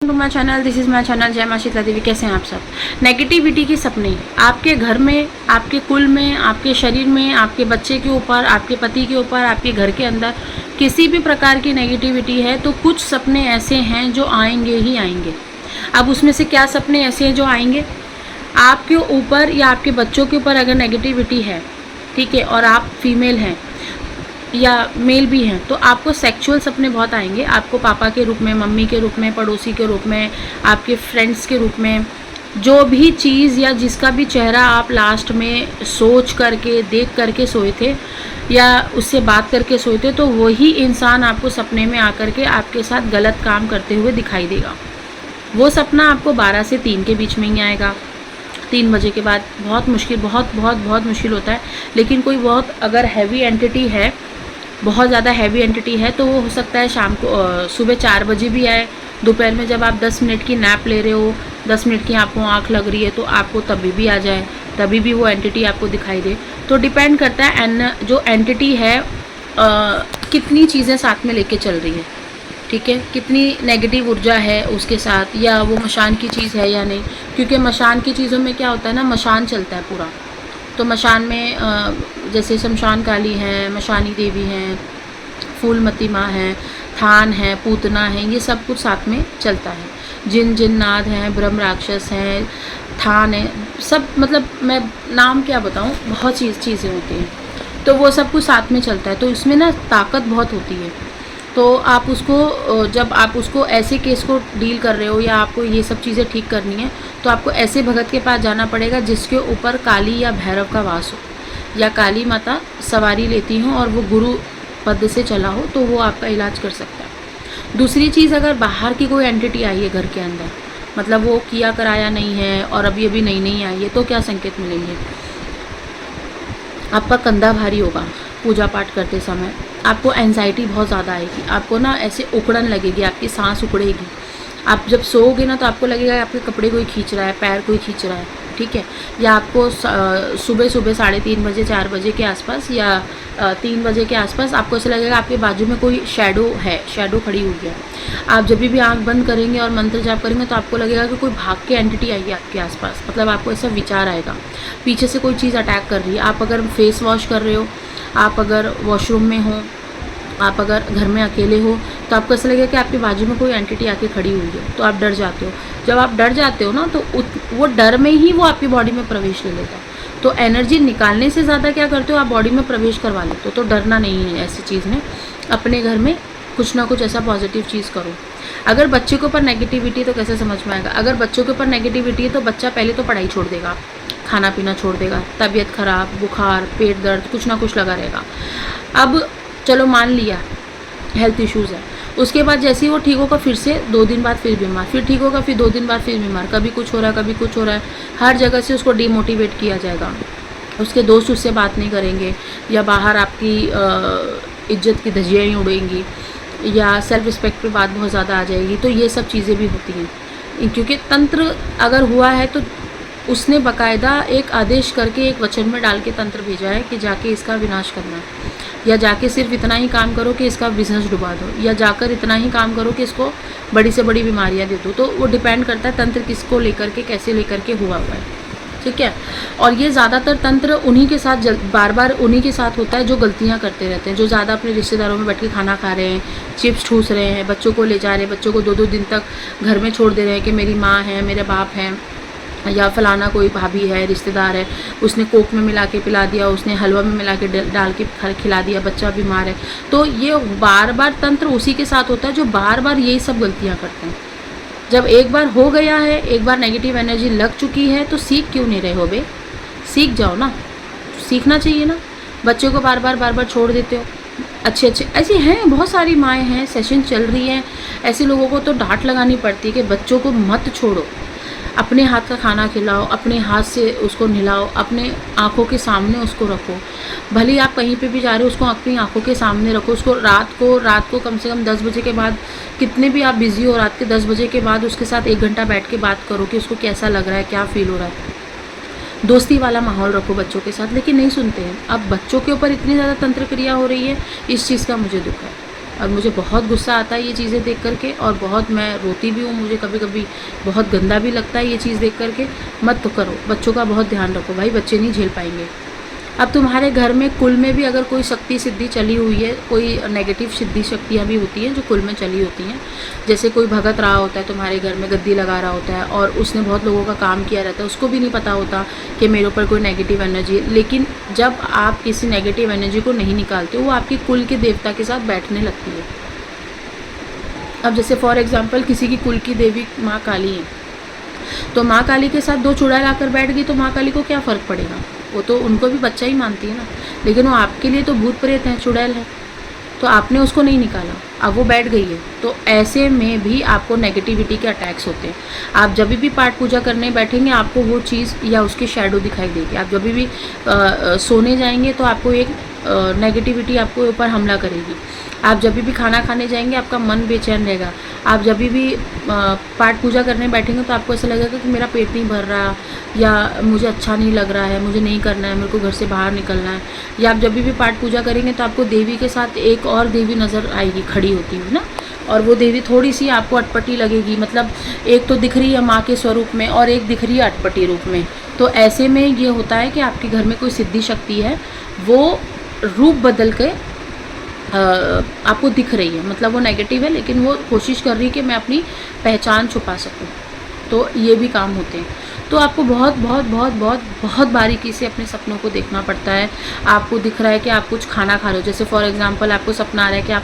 To my channel, this is my channel. जय मां शीतला देवी। कैसे हैं आप सब? नेगेटिविटी के सपने आपके घर में, आपके कुल में, आपके शरीर में, आपके बच्चे के ऊपर, आपके पति के ऊपर, आपके घर के अंदर किसी भी प्रकार की नेगेटिविटी है तो कुछ सपने ऐसे हैं जो आएंगे ही आएंगे। अब उसमें से क्या सपने ऐसे हैं जो आएंगे? आपके ऊपर या आपके बच्चों के ऊपर अगर नेगेटिविटी है, ठीक है, और आप फीमेल हैं या मेल भी हैं, तो आपको सेक्सुअल सपने बहुत आएंगे। आपको पापा के रूप में, मम्मी के रूप में, पड़ोसी के रूप में, आपके फ्रेंड्स के रूप में, जो भी चीज़ या जिसका भी चेहरा आप लास्ट में सोच करके, देख करके सोए थे या उससे बात करके सोए थे, तो वही इंसान आपको सपने में आकर के आपके साथ गलत काम करते हुए दिखाई देगा। वो सपना आपको 12 से 3 के बीच में ही आएगा। 3 बजे के बाद बहुत मुश्किल, बहुत बहुत बहुत मुश्किल होता है। लेकिन कोई बहुत अगर हैवी एंटिटी है, बहुत ज़्यादा हैवी एंटिटी है, तो वो हो सकता है शाम को सुबह 4 बजे भी आए। दोपहर में जब आप 10 मिनट की नैप ले रहे हो, 10 मिनट की आपको आँख लग रही है, तो आपको तभी भी आ जाए, तभी भी वो एंटिटी आपको दिखाई दे। तो डिपेंड करता है जो एंटिटी है कितनी चीज़ें साथ में लेके चल रही है, ठीक है, कितनी नेगेटिव ऊर्जा है उसके साथ, या वो मशान की चीज़ है या नहीं। क्योंकि मशान की चीज़ों में क्या होता है ना, मशान चलता है पूरा। तो मशान में जैसे शमशान काली हैं, मशानी देवी हैं, फूलमती माँ हैं, थान है, पूतना है, ये सब कुछ साथ में चलता है। जिन जिन्नात हैं, ब्रह्म राक्षस हैं, थान है, सब, मतलब मैं नाम क्या बताऊँ, बहुत चीज़ें होती हैं। तो वो सब कुछ साथ में चलता है। तो इसमें ना ताकत बहुत होती है। तो आप उसको, जब आप उसको ऐसे केस को डील कर रहे हो या आपको ये सब चीज़ें ठीक करनी है, तो आपको ऐसे भगत के पास जाना पड़ेगा जिसके ऊपर काली या भैरव का वास हो, या काली माता सवारी लेती हो और वो गुरु पद से चला हो, तो वो आपका इलाज कर सकता है। दूसरी चीज़, अगर बाहर की कोई एंटिटी आई है घर के अंदर, मतलब वो किया कराया नहीं है और अभी अभी नई आई है, तो क्या संकेत मिलेंगे? आपका कंधा भारी होगा पूजा पाठ करते समय, आपको एंजाइटी बहुत ज़्यादा आएगी, आपको ना ऐसे उकड़न लगेगी, आपकी सांस उकड़ेगी। आप जब सोओगे ना तो आपको लगेगा आपके कपड़े कोई खींच रहा है, पैर कोई खींच रहा है, ठीक है। या आपको सुबह 3:30 बजे, 4 बजे के आसपास, या 3 बजे के आसपास आपको ऐसा लगेगा आपके बाजू में कोई शैडो है, शैडो खड़ी हुई है। आप जब भी आंख बंद करेंगे और मंत्र जाप करेंगे तो आपको लगेगा कि कोई भाग के एंटिटी आई है आपके आसपास, मतलब आपको ऐसा विचार आएगा पीछे से कोई चीज़ अटैक कर रही है। आप अगर फेस वॉश कर रहे हो, आप अगर वॉशरूम में हो, आप अगर घर में अकेले हो, तो आपको ऐसा लगेगा कि आपके बाजू में कोई एंटिटी आके खड़ी हुई है, तो आप डर जाते हो। जब आप डर जाते हो ना, तो वो डर में ही वो आपकी बॉडी में प्रवेश ले लेता है। तो एनर्जी निकालने से ज़्यादा क्या करते हो, आप बॉडी में प्रवेश करवा लेते हो। तो डरना नहीं है ऐसी चीज़ में। अपने घर में कुछ ना कुछ ऐसा पॉजिटिव चीज़ करो। अगर बच्चे के ऊपर नेगेटिविटी, तो कैसे समझ में आएगा? अगर बच्चों के ऊपर नेगेटिविटी है तो बच्चा पहले तो पढ़ाई छोड़ देगा, खाना पीना छोड़ देगा, तबीयत खराब, बुखार, पेट दर्द, कुछ ना कुछ लगा रहेगा। अब चलो मान लिया हेल्थ इश्यूज़ है, उसके बाद जैसे ही वो ठीक होगा, फिर से 2 दिन बाद फिर बीमार, फिर ठीक होगा, फिर 2 दिन बाद फिर बीमार, कभी कुछ हो रहा है, कभी कुछ हो रहा है। हर जगह से उसको डिमोटिवेट किया जाएगा। उसके दोस्त उससे बात नहीं करेंगे, या बाहर आपकी इज्जत की धज्जियाँ ही उड़ेंगी, या सेल्फ रिस्पेक्ट पे बात बहुत ज़्यादा आ जाएगी। तो ये सब चीज़ें भी होती हैं, क्योंकि तंत्र अगर हुआ है तो उसने बाकायदा एक आदेश करके, एक वचन में डाल के तंत्र भेजा है कि जाके इसका विनाश करना है, या जाके सिर्फ इतना ही काम करो कि इसका बिजनेस डुबा दो, या जाकर इतना ही काम करो कि इसको बड़ी से बड़ी बीमारियां दे दो। तो वो डिपेंड करता है तंत्र किसको लेकर के, कैसे लेकर के हुआ है, ठीक है। और ये ज़्यादातर तंत्र उन्हीं के साथ बार बार उन्हीं के साथ होता है जो गलतियाँ करते रहते हैं, जो ज़्यादा अपने रिश्तेदारों में बैठ के खाना खा रहे हैं, चिप्स ठूस रहे हैं, बच्चों को ले जा रहे हैं, बच्चों को 2-2 दिन तक घर में छोड़ दे रहे हैं कि मेरी माँ है, मेरे बाप हैं, या फलाना कोई भाभी है, रिश्तेदार है, उसने कोक में मिला के पिला दिया, उसने हलवा में मिला के डाल के खिला दिया, बच्चा बीमार है। तो ये बार बार तंत्र उसी के साथ होता है जो बार बार यही सब गलतियाँ करते हैं। जब एक बार हो गया है, एक बार नेगेटिव एनर्जी लग चुकी है, तो सीख क्यों नहीं रहे हो बे? सीख जाओ ना, सीखना चाहिए ना। बच्चों को बार बार छोड़ देते हो। अच्छे ऐसी हैं, बहुत सारी माएँ हैं, सेशन चल रही हैं, ऐसे लोगों को तो डांट लगानी पड़ती है कि बच्चों को मत छोड़ो, अपने हाथ का खाना खिलाओ, अपने हाथ से उसको नहलाओ, अपने आँखों के सामने उसको रखो। भले आप कहीं पे भी जा रहे हो, उसको अपनी आँखों के सामने रखो। उसको रात को कम से कम 10 बजे के बाद, कितने भी आप बिज़ी हो, रात के 10 बजे के बाद उसके साथ 1 घंटा बैठ के बात करो कि उसको कैसा लग रहा है, क्या फ़ील हो रहा है। दोस्ती वाला माहौल रखो बच्चों के साथ, लेकिन नहीं सुनते हैं। अब बच्चों के ऊपर इतनी ज़्यादा तंत्र क्रिया हो रही है, इस चीज़ का मुझे दुख है। और मुझे बहुत गुस्सा आता है ये चीज़ें देख करके, और बहुत मैं रोती भी हूँ। मुझे कभी कभी बहुत गंदा भी लगता है ये चीज़ देख करके। मत तो करो, बच्चों का बहुत ध्यान रखो भाई, बच्चे नहीं झेल पाएंगे। अब तुम्हारे घर में कुल में भी अगर कोई शक्ति सिद्धि चली हुई है, कोई नेगेटिव सिद्धि शक्तियाँ भी होती हैं जो कुल में चली होती हैं। जैसे कोई भगत रहा होता है तुम्हारे घर में, गद्दी लगा रहा होता है और उसने बहुत लोगों का काम किया रहता है, उसको भी नहीं पता होता कि मेरे ऊपर कोई नेगेटिव एनर्जी है। लेकिन जब आप किसी नेगेटिव एनर्जी को नहीं निकालते हो, वो आपकी कुल के देवता के साथ बैठने लगती है। अब जैसे फॉर एग्जाम्पल किसी की कुल की देवी माँ काली है, तो माँ काली के साथ दो चुड़ैल आकर बैठ गई तो माँ काली को क्या फ़र्क पड़ेगा? वो तो उनको भी बच्चा ही मानती है ना। लेकिन वो आपके लिए तो भूत प्रेत हैं, चुड़ैल है, तो आपने उसको नहीं निकाला, अब वो बैठ गई है। तो ऐसे में भी आपको नेगेटिविटी के अटैक्स होते हैं। आप जब भी पाठ पूजा करने बैठेंगे आपको वो चीज़ या उसकी शैडो दिखाई देगी। आप जब भी सोने जाएंगे तो आपको एक नेगेटिविटी आपको ऊपर हमला करेगी। आप जब भी खाना खाने जाएंगे आपका मन बेचैन रहेगा। आप जब भी पाठ पूजा करने बैठेंगे तो आपको ऐसा लगेगा कि मेरा पेट नहीं भर रहा, या मुझे अच्छा नहीं लग रहा है, मुझे नहीं करना है, मेरे को घर से बाहर निकलना है। या आप जब भी पाठ पूजा करेंगे तो आपको देवी के साथ एक और देवी नज़र आएगी खड़ी होती हुई ना, और वो देवी थोड़ी सी आपको अटपटी लगेगी। मतलब एक तो दिख रही है माँ के स्वरूप में और एक दिख रही है अटपटी रूप में। तो ऐसे में ये होता है कि आपके घर में कोई सिद्धि शक्ति है, वो रूप बदल के आपको दिख रही है। मतलब वो नेगेटिव है लेकिन वो कोशिश कर रही है कि मैं अपनी पहचान छुपा सकूं। तो ये भी काम होते हैं। तो आपको बहुत बहुत बहुत बहुत बहुत बारीकी से अपने सपनों को देखना पड़ता है। आपको दिख रहा है कि आप कुछ खाना खा रहे हो, जैसे फॉर एग्जांपल आपको सपना आ रहा है कि आप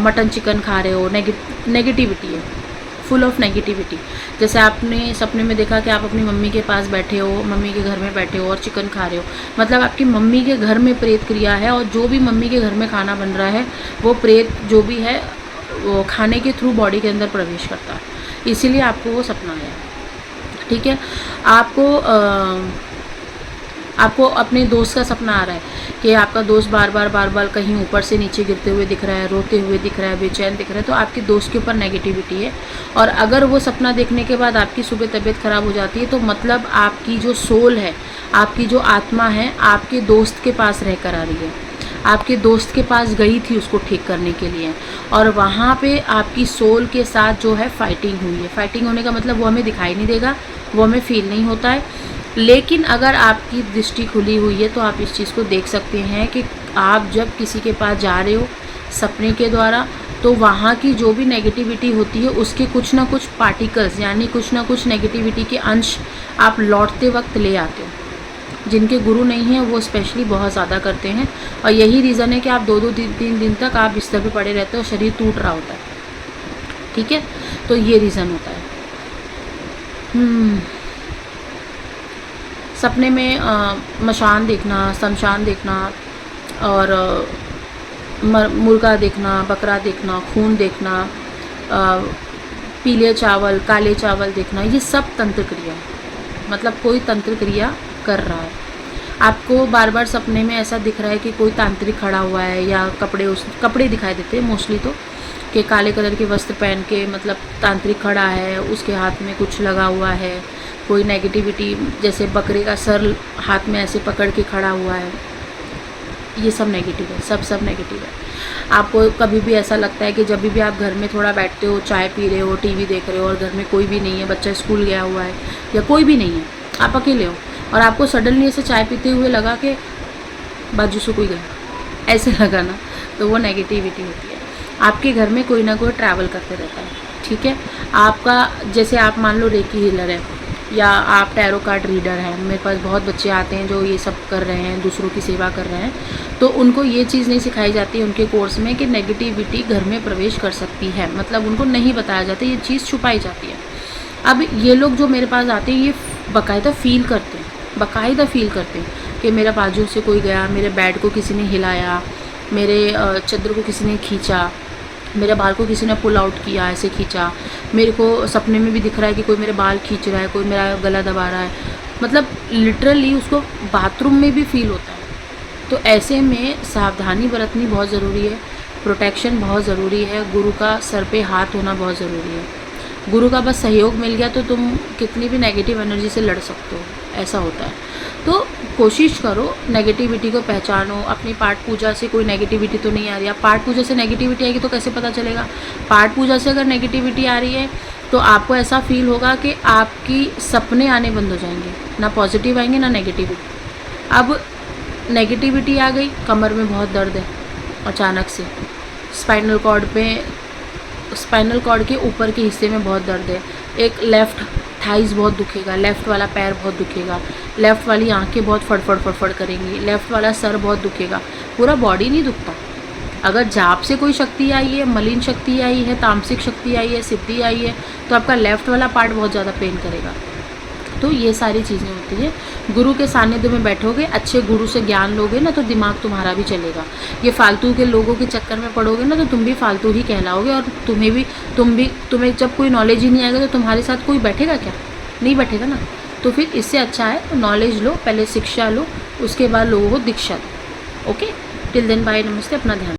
मटन चिकन खा रहे हो, नेगेटिविटी है, फुल ऑफ नेगेटिविटी। जैसे आपने सपने में देखा कि आप अपनी मम्मी के पास बैठे हो, मम्मी के घर में बैठे हो और चिकन खा रहे हो, मतलब आपकी मम्मी के घर में प्रेत क्रिया है, और जो भी मम्मी के घर में खाना बन रहा है वो प्रेत जो भी है वो खाने के थ्रू बॉडी के अंदर प्रवेश करता है, इसीलिए आपको वो सपना आया। ठीक है। आपको अपने दोस्त का सपना आ रहा है कि आपका दोस्त बार बार कहीं ऊपर से नीचे गिरते हुए दिख रहा है, रोते हुए दिख रहा है, बेचैन दिख रहा है, तो आपके दोस्त के ऊपर नेगेटिविटी है। और अगर वो सपना देखने के बाद आपकी सुबह तबीयत ख़राब हो जाती है तो मतलब आपकी जो सोल है, आपकी जो आत्मा है, आपके दोस्त के पास रह कर आ रही है। आपके दोस्त के पास गई थी उसको ठीक करने के लिए, और वहाँ पे आपकी सोल के साथ जो है फाइटिंग हुई है। फाइटिंग होने का मतलब वो हमें दिखाई नहीं देगा, वो हमें फील नहीं होता है। लेकिन अगर आपकी दृष्टि खुली हुई है तो आप इस चीज़ को देख सकते हैं कि आप जब किसी के पास जा रहे हो सपने के द्वारा, तो वहाँ की जो भी नेगेटिविटी होती है उसके कुछ ना कुछ पार्टिकल्स, यानी कुछ ना कुछ नेगेटिविटी के अंश आप लौटते वक्त ले आते हो। जिनके गुरु नहीं हैं वो स्पेशली बहुत ज़्यादा करते हैं, और यही रीज़न है कि आप 2-2 3 दिन तक आप बिस्तर पे पड़े रहते हो, शरीर टूट रहा होता है। ठीक है, तो ये रीज़न होता है। सपने में मशान देखना, शमशान देखना, और मुर्गा देखना, बकरा देखना, खून देखना, पीले चावल, काले चावल देखना, ये सब तंत्र क्रिया है। मतलब कोई तंत्र क्रिया कर रहा है। आपको बार बार सपने में ऐसा दिख रहा है कि कोई तांत्रिक खड़ा हुआ है, या कपड़े दिखाई देते हैं मोस्टली, तो कि काले कलर के वस्त्र पहन के मतलब तांत्रिक खड़ा है, उसके हाथ में कुछ लगा हुआ है, कोई नेगेटिविटी, जैसे बकरे का सर हाथ में ऐसे पकड़ के खड़ा हुआ है, ये सब नेगेटिव है, सब नेगेटिव है। आपको कभी भी ऐसा लगता है कि जब भी आप घर में थोड़ा बैठते हो, चाय पी रहे हो, टीवी देख रहे हो, और घर में कोई भी नहीं है, बच्चा स्कूल गया हुआ है या कोई भी नहीं है, आप अकेले हो, और आपको सडनली ऐसे चाय पीते हुए लगा कि बाजू से कोई गया, ऐसे लगा ना, तो वो नेगेटिविटी होती है। आपके घर में कोई ना कोई ट्रैवल करते रहता है। ठीक है। आपका जैसे आप मान लो रेकी हीलर है, या आप टैरो कार्ड रीडर हैं, मेरे पास बहुत बच्चे आते हैं जो ये सब कर रहे हैं, दूसरों की सेवा कर रहे हैं, तो उनको ये चीज़ नहीं सिखाई जाती उनके कोर्स में कि नेगेटिविटी घर में प्रवेश कर सकती है। मतलब उनको नहीं बताया जाता, ये चीज़ छुपाई जाती है। अब ये लोग जो मेरे पास आते हैं ये बाकायदा फ़ील करते हैं कि मेरा बाजू से कोई गया, मेरे बेड को किसी ने हिलाया, मेरे चादर को किसी ने खींचा, मेरे बाल को किसी ने पुल आउट किया, ऐसे खींचा। मेरे को सपने में भी दिख रहा है कि कोई मेरे बाल खींच रहा है, कोई मेरा गला दबा रहा है, मतलब लिटरली उसको बाथरूम में भी फील होता है। तो ऐसे में सावधानी बरतनी बहुत ज़रूरी है, प्रोटेक्शन बहुत ज़रूरी है, गुरु का सर पे हाथ होना बहुत ज़रूरी है। गुरु का बस सहयोग मिल गया तो तुम कितनी भी नेगेटिव एनर्जी से लड़ सकते हो, ऐसा होता है। तो कोशिश करो नेगेटिविटी को पहचानो, अपनी पाठ पूजा से कोई नेगेटिविटी तो नहीं आ रही है। पाठ पूजा से नेगेटिविटी आएगी तो कैसे पता चलेगा? पाठ पूजा से अगर नेगेटिविटी आ रही है तो आपको ऐसा फील होगा कि आपकी सपने आने बंद हो जाएंगे, ना पॉजिटिव आएंगे ना नेगेटिविटी। अब नेगेटिविटी आ गई, कमर में बहुत दर्द है अचानक से, स्पाइनल कॉर्ड के ऊपर के हिस्से में बहुत दर्द है, एक लेफ़्ट थाइस बहुत दुखेगा, लेफ़्ट वाला पैर बहुत दुखेगा, लेफ़्ट वाली आंखें बहुत फड़फड़ करेंगी, लेफ़्ट वाला सर बहुत दुखेगा, पूरा बॉडी नहीं दुखता। अगर जाप से कोई शक्ति आई है, मलिन शक्ति आई है, तामसिक शक्ति आई है, सिद्धि आई है, तो आपका लेफ़्ट वाला पार्ट बहुत ज़्यादा पेन करेगा। तो ये सारी चीज़ें होती हैं। गुरु के सानिध्य में बैठोगे, अच्छे गुरु से ज्ञान लोगे ना, तो दिमाग तुम्हारा भी चलेगा। ये फालतू के लोगों के चक्कर में पड़ोगे ना, तो तुम भी फालतू ही कहलाओगे, और तुम्हें जब कोई नॉलेज ही नहीं आएगा तो तुम्हारे साथ कोई बैठेगा क्या? नहीं बैठेगा ना। तो फिर इससे अच्छा है नॉलेज लो, पहले शिक्षा लो, उसके बाद लोगों को दीक्षा दो। ओके, टिल देन बाय, नमस्ते, अपना ध्यान।